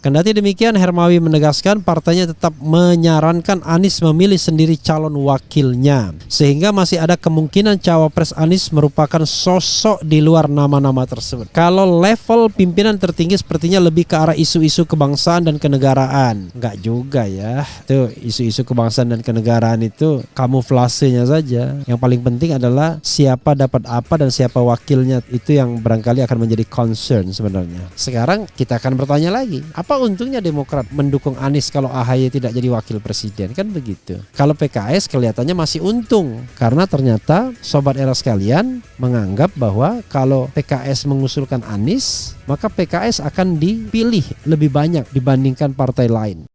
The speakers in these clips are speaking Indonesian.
Kendati demikian, Hermawi menegaskan partainya tetap menyarankan Anies memilih sendiri calon wakilnya, sehingga masih ada kemungkinan cawapres Anies merupakan sosok di luar nama-nama tersebut. Kalau level pimpinan tertinggi sepertinya lebih ke arah isu-isu kebangsaan dan kenegaraan. Enggak juga ya. Tuh, isu-isu kebangsaan dan kenegaraan itu kamuflasenya saja. Yang paling penting adalah siapa dapat apa dan siapa wakilnya, itu yang barangkali akan menjadi concern sebenarnya. Sekarang kita akan bertanya lagi, apa untungnya Demokrat mendukung Anies kalau AHY tidak jadi wakil presiden? Kan begitu. Kalau PKS kelihatannya masih untung, karena ternyata sobat era sekalian menganggap bahwa kalau PKS mengusulkan Anies, maka PKS akan dipilih lebih banyak dibandingkan partai lain.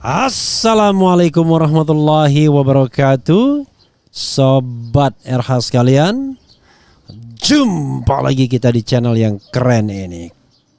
Assalamualaikum warahmatullahi wabarakatuh, sobat RH sekalian. Jumpa lagi kita di channel yang keren ini,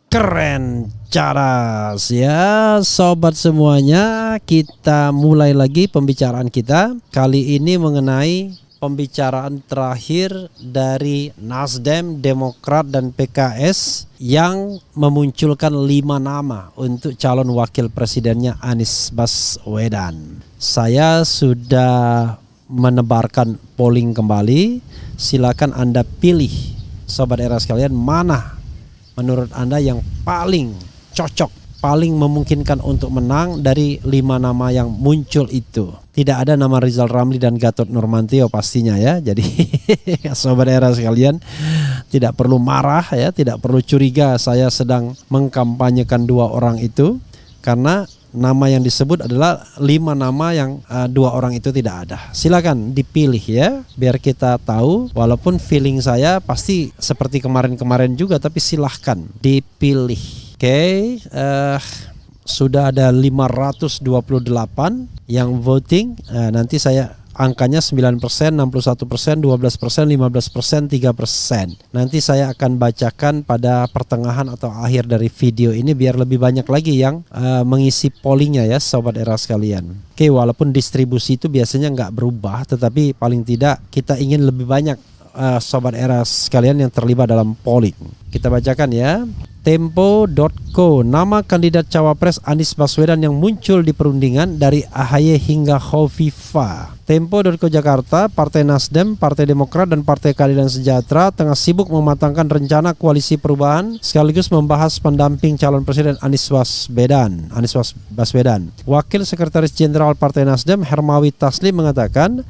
Keren Cadas ya sobat semuanya. Kita mulai lagi pembicaraan kita kali ini mengenai pembicaraan terakhir dari Nasdem, Demokrat, dan PKS yang memunculkan 5 nama untuk calon wakil presidennya Anies Baswedan. Saya sudah menebarkan polling kembali. Silakan Anda pilih, sobat era sekalian, mana menurut Anda yang paling cocok, paling memungkinkan untuk menang dari 5 nama yang muncul itu. Tidak ada nama Rizal Ramli dan Gatot Nurmantio pastinya ya. Jadi sobat era sekalian tidak perlu marah ya, tidak perlu curiga saya sedang mengkampanyekan 2 orang itu, karena nama yang disebut adalah 5 nama yang 2 orang itu tidak ada. Silakan dipilih ya, biar kita tahu. Walaupun feeling saya pasti seperti kemarin-kemarin juga, tapi silahkan dipilih. Oke, sudah ada 528 yang voting. Nanti saya angkanya 9%, 61%, 12%, 15%, 3%. Nanti saya akan bacakan pada pertengahan atau akhir dari video ini biar lebih banyak lagi yang mengisi pollingnya ya sobat era sekalian. Oke, walaupun distribusi itu biasanya nggak berubah, tetapi paling tidak kita ingin lebih banyak sobat era sekalian yang terlibat dalam polling. Kita bacakan ya. Tempo.co, nama kandidat cawapres Anies Baswedan yang muncul di perundingan dari AHY hingga Khofifah. Tempo.co Jakarta, Partai Nasdem, Partai Demokrat, dan Partai Keadilan Sejahtera tengah sibuk mematangkan rencana koalisi perubahan sekaligus membahas pendamping calon presiden Anies Baswedan. Wakil Sekretaris Jenderal Partai Nasdem Hermawi Taslim mengatakan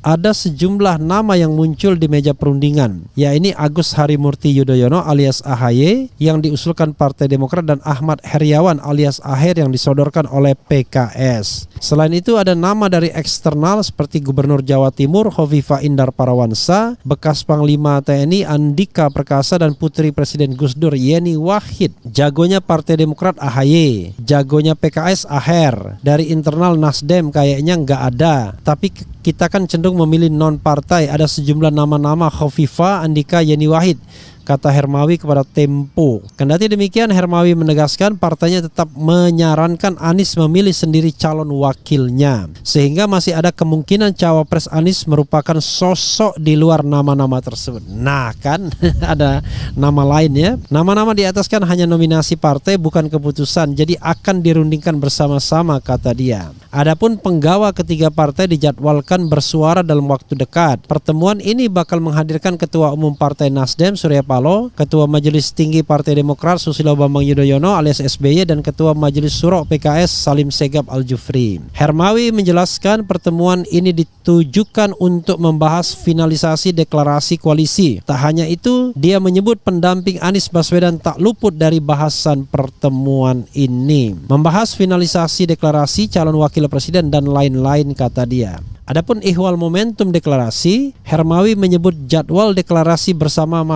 ada sejumlah nama yang muncul di meja perundingan, yaitu Agus Harimurti Yudhoyono alias AHY yang diusulkan Partai Demokrat dan Ahmad Heriawan alias Aher yang disodorkan oleh PKS. Selain itu ada nama dari eksternal seperti Gubernur Jawa Timur Khofifah Indar Parawansa, bekas Panglima TNI Andika Perkasa, dan Putri Presiden Gus Dur Yeni Wahid. Jagonya Partai Demokrat AHY, jagonya PKS Aher. Dari internal Nasdem kayaknya nggak ada, tapi kita kan cenderung memilih non-partai. Ada sejumlah nama-nama Khofifah, Andika, Yeni Wahid, kata Hermawi kepada Tempo. Kendati demikian, Hermawi menegaskan partainya tetap menyarankan Anies memilih sendiri calon wakilnya, sehingga masih ada kemungkinan cawapres Anies merupakan sosok di luar nama-nama tersebut. Nah kan ada nama lainnya. Nama-nama di atas kan hanya nominasi partai, bukan keputusan, jadi akan dirundingkan bersama-sama, kata dia. Adapun penggawa ketiga partai dijadwalkan akan bersuara dalam waktu dekat. Pertemuan ini bakal menghadirkan Ketua Umum Partai Nasdem Surya Paloh, Ketua Majelis Tinggi Partai Demokrat Susilo Bambang Yudhoyono alias SBY, dan Ketua Majelis Syuro PKS Salim Segaf Al-Jufri. Hermawi menjelaskan pertemuan ini ditujukan untuk membahas finalisasi deklarasi koalisi. Tak hanya itu, dia menyebut pendamping Anies Baswedan tak luput dari bahasan pertemuan ini. Membahas finalisasi deklarasi calon wakil presiden dan lain-lain, kata dia. Adapun ihwal momentum deklarasi, Hermawi menyebut jadwal deklarasi bersama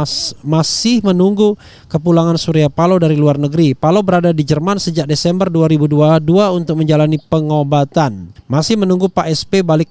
masih menunggu kepulangan Surya Paloh dari luar negeri. Paloh berada di Jerman sejak Desember 2022 untuk menjalani pengobatan. Masih menunggu Pak SP balik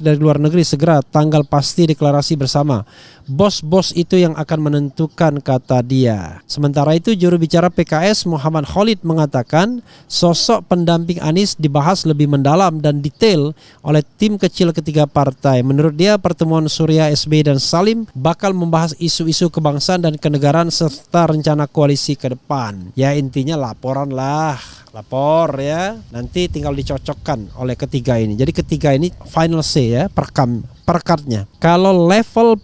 dari luar negeri segera, tanggal pasti deklarasi bersama. Bos-bos itu yang akan menentukan, kata dia. Sementara itu, juru bicara PKS Muhammad Khalid mengatakan sosok pendamping Anies dibahas lebih mendalam dan detail oleh tim kecil ketiga partai. Menurut dia, pertemuan Surya, SBY, dan Salim bakal membahas isu-isu kebangsaan dan kenegaraan serta rencana koalisi ke depan. Ya, intinya laporan lah. Lapor ya, nanti tinggal dicocokkan oleh ketiga ini. Jadi ketiga ini final say ya, perekatnya. Kalau level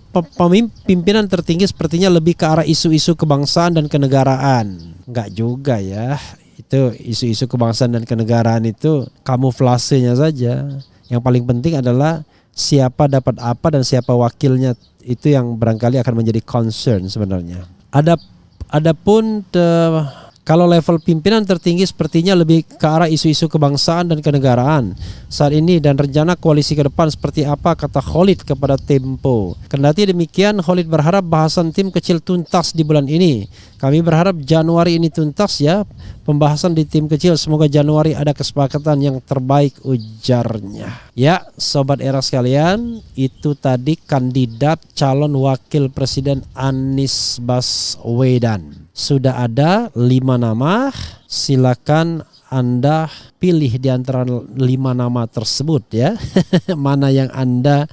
pimpinan tertinggi sepertinya lebih ke arah isu-isu kebangsaan dan kenegaraan. Enggak juga ya. Itu isu-isu kebangsaan dan kenegaraan itu kamuflasenya saja. Yang paling penting adalah siapa dapat apa dan siapa wakilnya, itu yang barangkali akan menjadi concern sebenarnya. Adapun kalau level pimpinan tertinggi sepertinya lebih ke arah isu-isu kebangsaan dan kenegaraan saat ini dan rencana koalisi ke depan seperti apa, kata Khalid kepada Tempo. Kendati demikian, Khalid berharap bahasan tim kecil tuntas di bulan ini. Kami berharap Januari ini tuntas ya pembahasan di tim kecil. Semoga Januari ada kesepakatan yang terbaik, ujarnya. Ya, Sobat Era sekalian, itu tadi kandidat calon wakil presiden Anies Baswedan. Sudah ada 5 nama, silakan Anda pilih di antara 5 nama tersebut ya. Mana yang Anda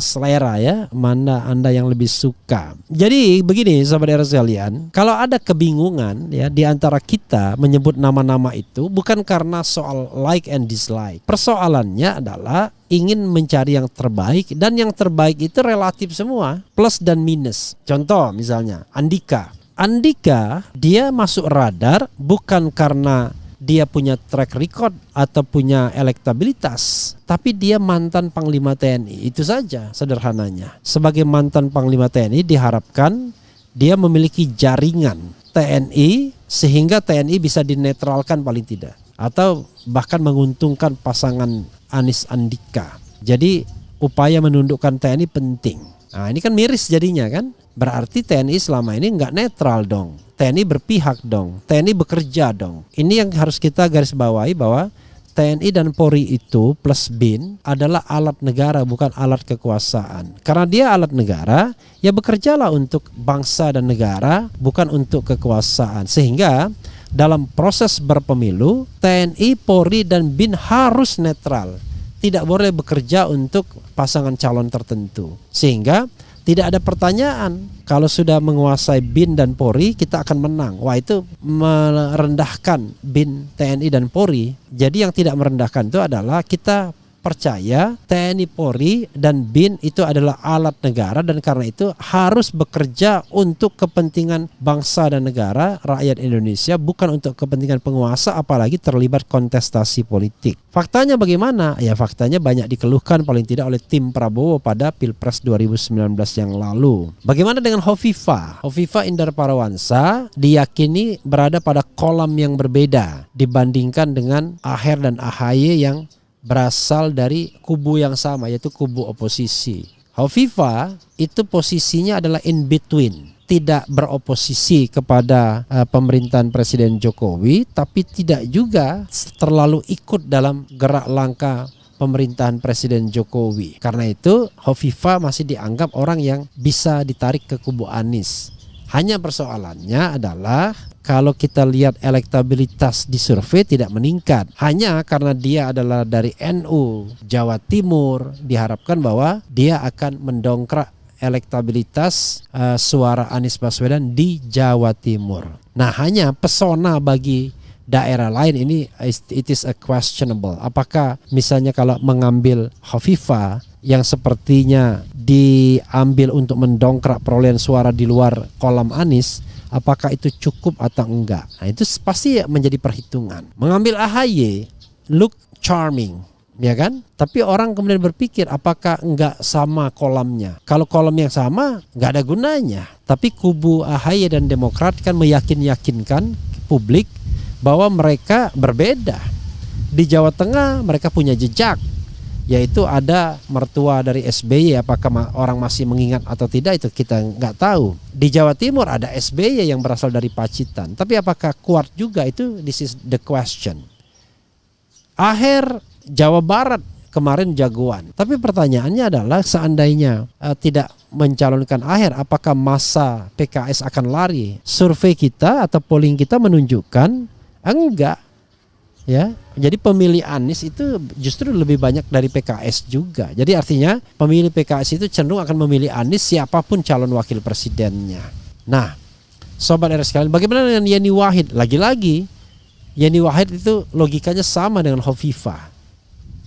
selera ya, mana Anda yang lebih suka. Jadi begini Sobat Era sekalian, kalau ada kebingungan ya di antara kita menyebut nama-nama itu bukan karena soal like and dislike. Persoalannya adalah ingin mencari yang terbaik, dan yang terbaik itu relatif semua, plus dan minus. Contoh misalnya Andika dia masuk radar bukan karena dia punya track record atau punya elektabilitas, tapi dia mantan Panglima TNI. Itu saja sederhananya. Sebagai mantan Panglima TNI diharapkan dia memiliki jaringan TNI sehingga TNI bisa dinetralkan paling tidak, atau bahkan menguntungkan pasangan Anies Andika. Jadi upaya menundukkan TNI penting. Nah, ini kan miris jadinya kan. Berarti TNI selama ini nggak netral dong. TNI berpihak dong. TNI bekerja dong. Ini yang harus kita garis bawahi, bahwa TNI dan Polri itu plus BIN adalah alat negara, bukan alat kekuasaan. Karena dia alat negara, ya bekerjalah untuk bangsa dan negara, bukan untuk kekuasaan. Sehingga dalam proses berpemilu, TNI, Polri, dan BIN harus netral. Tidak boleh bekerja untuk pasangan calon tertentu. Sehingga tidak ada pertanyaan, kalau sudah menguasai BIN dan Polri kita akan menang. Wah, itu merendahkan BIN, TNI dan Polri. Jadi yang tidak merendahkan itu adalah kita percaya TNI, Polri, dan BIN itu adalah alat negara, dan karena itu harus bekerja untuk kepentingan bangsa dan negara, rakyat Indonesia, bukan untuk kepentingan penguasa, apalagi terlibat kontestasi politik. Faktanya bagaimana? Ya faktanya banyak dikeluhkan paling tidak oleh tim Prabowo pada Pilpres 2019 yang lalu. Bagaimana dengan Hovifah? Hovifah Indar Parawansa diyakini berada pada kolam yang berbeda dibandingkan dengan Aher dan AHY yang berasal dari kubu yang sama, yaitu kubu oposisi. Hovifah itu posisinya adalah in between, tidak beroposisi kepada pemerintahan Presiden Jokowi, tapi tidak juga terlalu ikut dalam gerak langkah pemerintahan Presiden Jokowi. Karena itu Hovifah masih dianggap orang yang bisa ditarik ke kubu Anies. Hanya persoalannya adalah kalau kita lihat elektabilitas di survei tidak meningkat. Hanya karena dia adalah dari NU Jawa Timur, diharapkan bahwa dia akan mendongkrak elektabilitas suara Anies Baswedan di Jawa Timur. Nah, hanya pesona bagi daerah lain ini it is a questionable. Apakah misalnya kalau mengambil Hovifah yang sepertinya diambil untuk mendongkrak perolehan suara di luar kolam Anies, apakah itu cukup atau enggak? Nah, itu pasti menjadi perhitungan. Mengambil AHY look charming, ya kan? Tapi orang kemudian berpikir apakah enggak sama kolamnya? Kalau kolam yang sama enggak ada gunanya. Tapi kubu AHY dan Demokrat kan meyakinkan publik bahwa mereka berbeda. Di Jawa Tengah mereka punya jejak, yaitu ada mertua dari SBY. Apakah orang masih mengingat atau tidak itu kita nggak tahu. Di Jawa Timur ada SBY yang berasal dari Pacitan. Tapi apakah kuat juga, itu this is the question. Aher Jawa Barat kemarin jagoan. Tapi pertanyaannya adalah seandainya tidak mencalonkan Aher, apakah masa PKS akan lari? Survei kita atau polling kita menunjukkan enggak. Ya, jadi pemilih Anies itu justru lebih banyak dari PKS juga. Jadi artinya pemilih PKS itu cenderung akan memilih Anies siapapun calon wakil presidennya. Nah, sobat RS sekalian, bagaimana dengan Yeni Wahid? Lagi-lagi Yeni Wahid itu logikanya sama dengan Hovifah.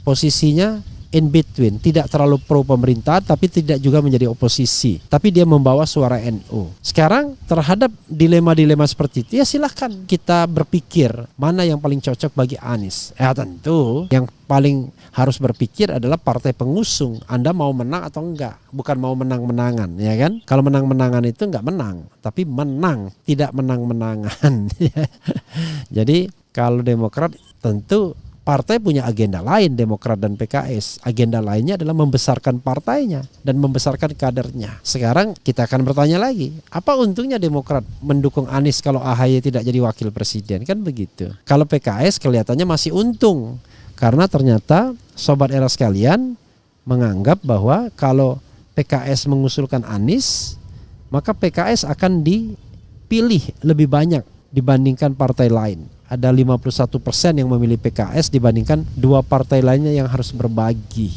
Posisinya in between, tidak terlalu pro pemerintah tapi tidak juga menjadi oposisi, tapi dia membawa suara NU. Sekarang terhadap dilema-dilema seperti itu ya silahkan kita berpikir mana yang paling cocok bagi Anies. Tentu yang paling harus berpikir adalah partai pengusung. Anda mau menang atau enggak, bukan mau menang-menangan, ya kan? Kalau menang-menangan itu enggak menang, tapi menang, tidak menang-menangan. Jadi kalau Demokrat tentu partai punya agenda lain, Demokrat dan PKS. Agenda lainnya adalah membesarkan partainya dan membesarkan kadernya. Sekarang kita akan bertanya lagi, apa untungnya Demokrat mendukung Anies kalau AHY tidak jadi wakil presiden? Kan begitu. Kalau PKS kelihatannya masih untung, karena ternyata sobat era sekalian menganggap bahwa kalau PKS mengusulkan Anies, maka PKS akan dipilih lebih banyak dibandingkan partai lain. Ada 51% yang memilih PKS dibandingkan dua partai lainnya yang harus berbagi.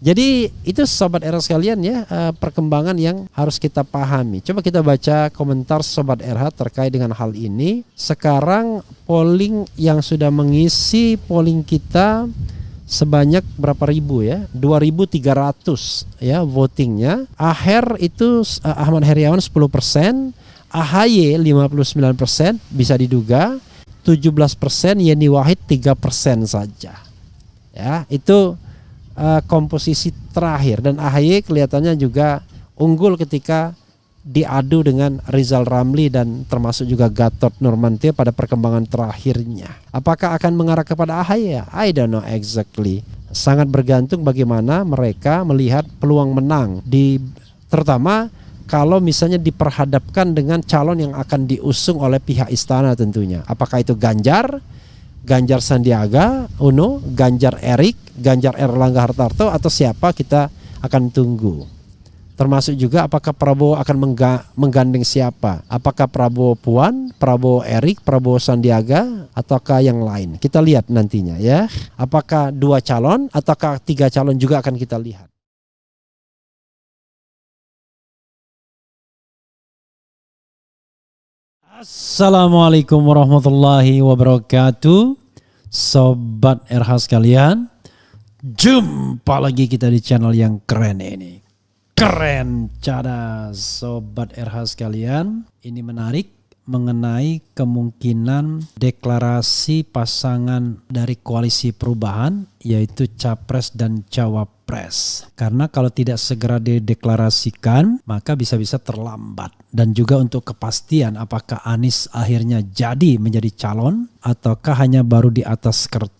Jadi itu sobat era sekalian ya, perkembangan yang harus kita pahami. Coba kita baca komentar sobat RH terkait dengan hal ini. Sekarang polling yang sudah mengisi polling kita sebanyak berapa ribu ya? 2.300 ya votingnya. Aher itu Ahmad Heriawan 10%, AHY 59% bisa diduga. 17%, Yeni Wahid 3% saja. Ya, itu komposisi terakhir, dan AHY kelihatannya juga unggul ketika diadu dengan Rizal Ramli dan termasuk juga Gatot Nurmantio pada perkembangan terakhirnya. Apakah akan mengarah kepada AHY? I don't know exactly. Sangat bergantung bagaimana mereka melihat peluang menang terutama kalau misalnya diperhadapkan dengan calon yang akan diusung oleh pihak istana tentunya. Apakah itu Ganjar Sandiaga Uno, Ganjar Erik, Ganjar Erlangga Hartarto, atau siapa, kita akan tunggu. Termasuk juga apakah Prabowo akan menggandeng siapa. Apakah Prabowo Puan, Prabowo Erik, Prabowo Sandiaga, ataukah yang lain. Kita lihat nantinya ya. Apakah 2 calon ataukah 3 calon juga akan kita lihat. Assalamualaikum warahmatullahi wabarakatuh. Sobat RH sekalian, jumpa lagi kita di channel yang keren ini. Keren cadas Sobat RH sekalian. Ini menarik mengenai kemungkinan deklarasi pasangan dari koalisi perubahan, yaitu Capres dan Cawapres. Karena kalau tidak segera dideklarasikan, maka bisa-bisa terlambat. Dan juga untuk kepastian apakah Anies akhirnya jadi menjadi calon ataukah hanya baru di atas kertas.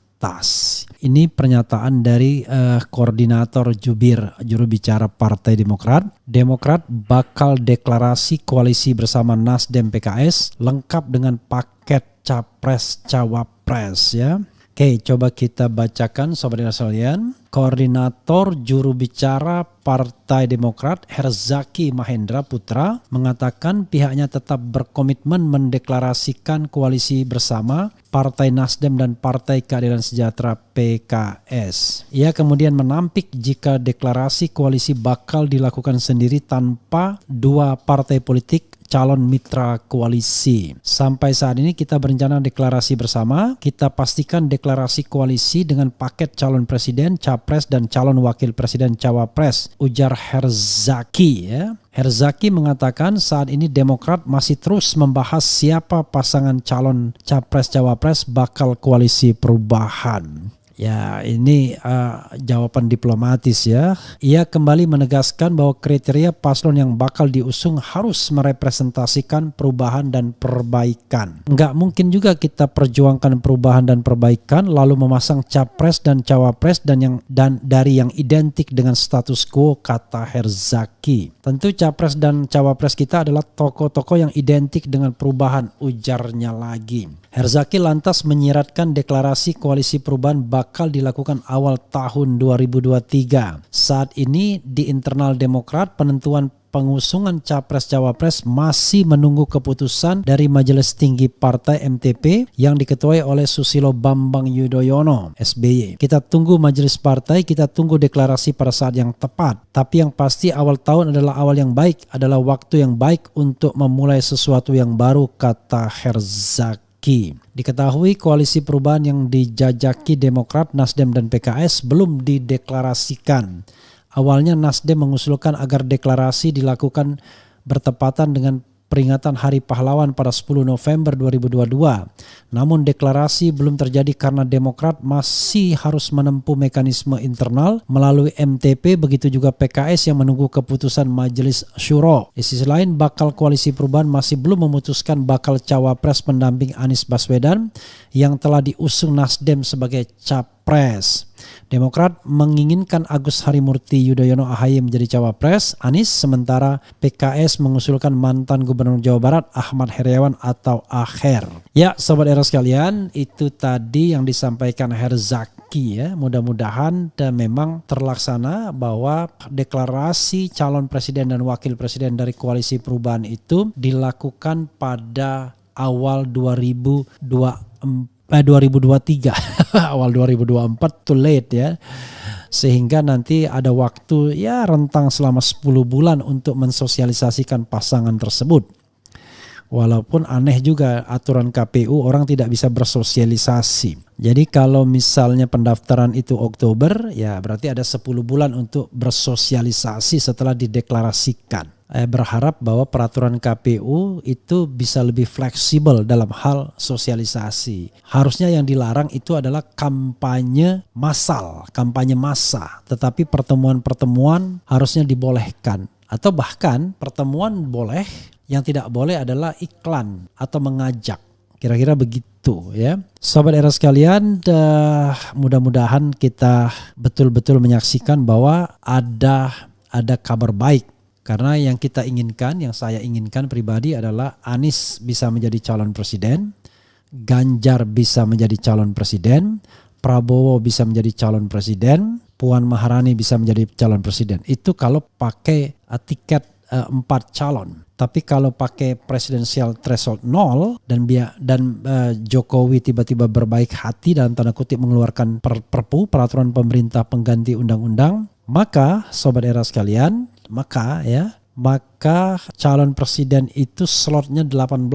Ini pernyataan dari koordinator juru bicara Partai Demokrat. Demokrat bakal deklarasi koalisi bersama Nasdem PKS lengkap dengan paket Capres Cawapres ya. Oke, coba kita bacakan sobat sekalian. Koordinator juru bicara Partai Demokrat Herzaki Mahendra Putra mengatakan pihaknya tetap berkomitmen mendeklarasikan koalisi bersama Partai Nasdem dan Partai Keadilan Sejahtera PKS. Ia kemudian menampik jika deklarasi koalisi bakal dilakukan sendiri tanpa dua partai politik calon mitra koalisi. Sampai saat ini kita berencana deklarasi bersama. Kita pastikan deklarasi koalisi dengan paket calon presiden, capres, dan calon wakil presiden cawapres, ujar Herzaki ya. Herzaki mengatakan saat ini Demokrat masih terus membahas siapa pasangan calon capres-cawapres bakal koalisi perubahan. Ya, ini jawaban diplomatis ya. Ia kembali menegaskan bahwa kriteria paslon yang bakal diusung harus merepresentasikan perubahan dan perbaikan. Nggak mungkin juga kita perjuangkan perubahan dan perbaikan lalu memasang capres dan cawapres dan dari yang identik dengan status quo, kata Herzaki. Tentu capres dan cawapres kita adalah tokoh-tokoh yang identik dengan perubahan, ujarnya lagi. Herzaki lantas menyiratkan deklarasi koalisi perubahan bakal dilakukan awal tahun 2023. Saat ini di internal Demokrat penentuan pengusungan capres-cawapres masih menunggu keputusan dari Majelis Tinggi Partai MTP yang diketuai oleh Susilo Bambang Yudhoyono SBY. Kita tunggu majelis partai, kita tunggu deklarasi pada saat yang tepat. Tapi yang pasti awal tahun adalah awal yang baik, adalah waktu yang baik untuk memulai sesuatu yang baru, kata Herzaki. Diketahui koalisi perubahan yang dijajaki Demokrat, Nasdem, dan PKS belum dideklarasikan. Awalnya Nasdem mengusulkan agar deklarasi dilakukan bertepatan dengan peringatan Hari Pahlawan pada 10 November 2022. Namun deklarasi belum terjadi karena Demokrat masih harus menempuh mekanisme internal melalui MTP, begitu juga PKS yang menunggu keputusan Majelis Syuro. Di sisi lain, bakal koalisi perubahan masih belum memutuskan bakal cawapres pendamping Anies Baswedan yang telah diusung Nasdem sebagai capres. Demokrat menginginkan Agus Harimurti Yudhoyono AHY menjadi cawapres Anies, sementara PKS mengusulkan mantan Gubernur Jawa Barat Ahmad Heriawan atau Aher. Ya, sobat era sekalian, itu tadi yang disampaikan Herzaki ya. Mudah-mudahan dan memang terlaksana bahwa deklarasi calon presiden dan wakil presiden dari koalisi perubahan itu dilakukan pada awal 2023 awal 2024, too late ya, sehingga nanti ada waktu ya rentang selama 10 bulan untuk mensosialisasikan pasangan tersebut. Walaupun aneh juga aturan KPU orang tidak bisa bersosialisasi. Jadi kalau misalnya pendaftaran itu Oktober, ya berarti ada 10 bulan untuk bersosialisasi setelah dideklarasikan. Berharap bahwa peraturan KPU itu bisa lebih fleksibel dalam hal sosialisasi. Harusnya yang dilarang itu adalah kampanye massal, kampanye massa. Tetapi pertemuan-pertemuan harusnya dibolehkan. Atau bahkan pertemuan boleh, yang tidak boleh adalah iklan atau mengajak. Kira-kira begitu ya. Sobat era sekalian, mudah-mudahan kita betul-betul menyaksikan bahwa ada kabar baik. Karena yang kita inginkan, yang saya inginkan pribadi adalah Anies bisa menjadi calon presiden, Ganjar bisa menjadi calon presiden, Prabowo bisa menjadi calon presiden, Puan Maharani bisa menjadi calon presiden. Itu kalau pakai tiket 4 calon. Tapi kalau pakai presidensial threshold 0 dan Jokowi tiba-tiba berbaik hati dalam tanda kutip mengeluarkan perpu, peraturan pemerintah pengganti undang-undang, maka sobat era sekalian, maka calon presiden itu slotnya 18.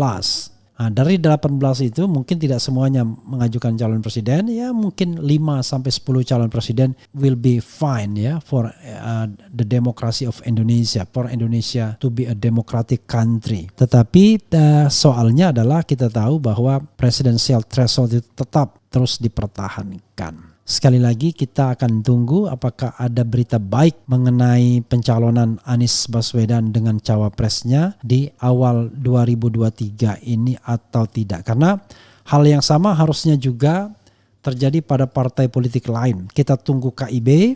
Nah, dari 18 itu mungkin tidak semuanya mengajukan calon presiden, ya mungkin 5 sampai 10 calon presiden will be fine ya for the democracy of Indonesia, for Indonesia to be a democratic country. Tetapi soalnya adalah kita tahu bahwa presidential threshold itu tetap terus dipertahankan. Sekali lagi kita akan tunggu apakah ada berita baik mengenai pencalonan Anies Baswedan dengan cawapresnya di awal 2023 ini atau tidak. Karena hal yang sama harusnya juga terjadi pada partai politik lain. Kita tunggu KIB,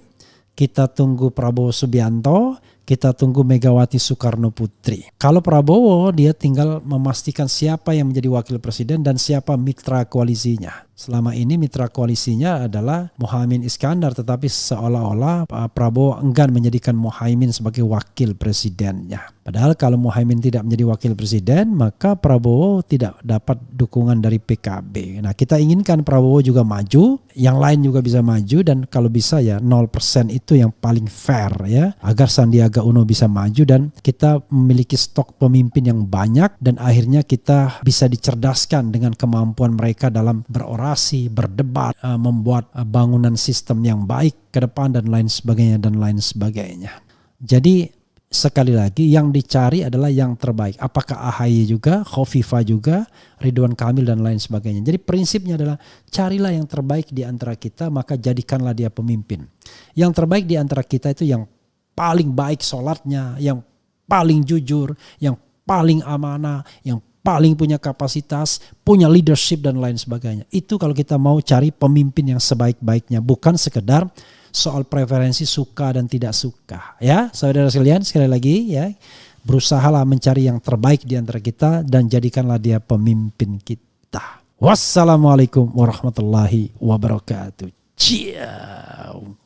kita tunggu Prabowo Subianto, kita tunggu Megawati Soekarno Putri. Kalau Prabowo, dia tinggal memastikan siapa yang menjadi wakil presiden dan siapa mitra koalisinya. Selama ini mitra koalisinya adalah Muhaimin Iskandar, tetapi seolah-olah Prabowo enggan menjadikan Muhaimin sebagai wakil presidennya. Padahal kalau Muhaimin tidak menjadi wakil presiden, maka Prabowo tidak dapat dukungan dari PKB. Nah, kita inginkan Prabowo juga maju, yang lain juga bisa maju, dan kalau bisa ya 0% itu yang paling fair ya, agar Sandiaga Sandiaga Uno bisa maju dan kita memiliki stok pemimpin yang banyak dan akhirnya kita bisa dicerdaskan dengan kemampuan mereka dalam berorasi, berdebat, membuat bangunan sistem yang baik ke depan dan lain sebagainya. Jadi sekali lagi yang dicari adalah yang terbaik. Apakah AHY juga, Khofifah juga, Ridwan Kamil dan lain sebagainya. Jadi prinsipnya adalah carilah yang terbaik di antara kita, maka jadikanlah dia pemimpin. Yang terbaik di antara kita itu yang paling baik sholatnya, yang paling jujur, yang paling amanah, yang paling punya kapasitas, punya leadership dan lain sebagainya. Itu kalau kita mau cari pemimpin yang sebaik-baiknya, bukan sekedar soal preferensi suka dan tidak suka. Ya, saudara sekalian, sekali lagi ya, berusahalah mencari yang terbaik di antara kita dan jadikanlah dia pemimpin kita. Wassalamualaikum warahmatullahi wabarakatuh. Ciao.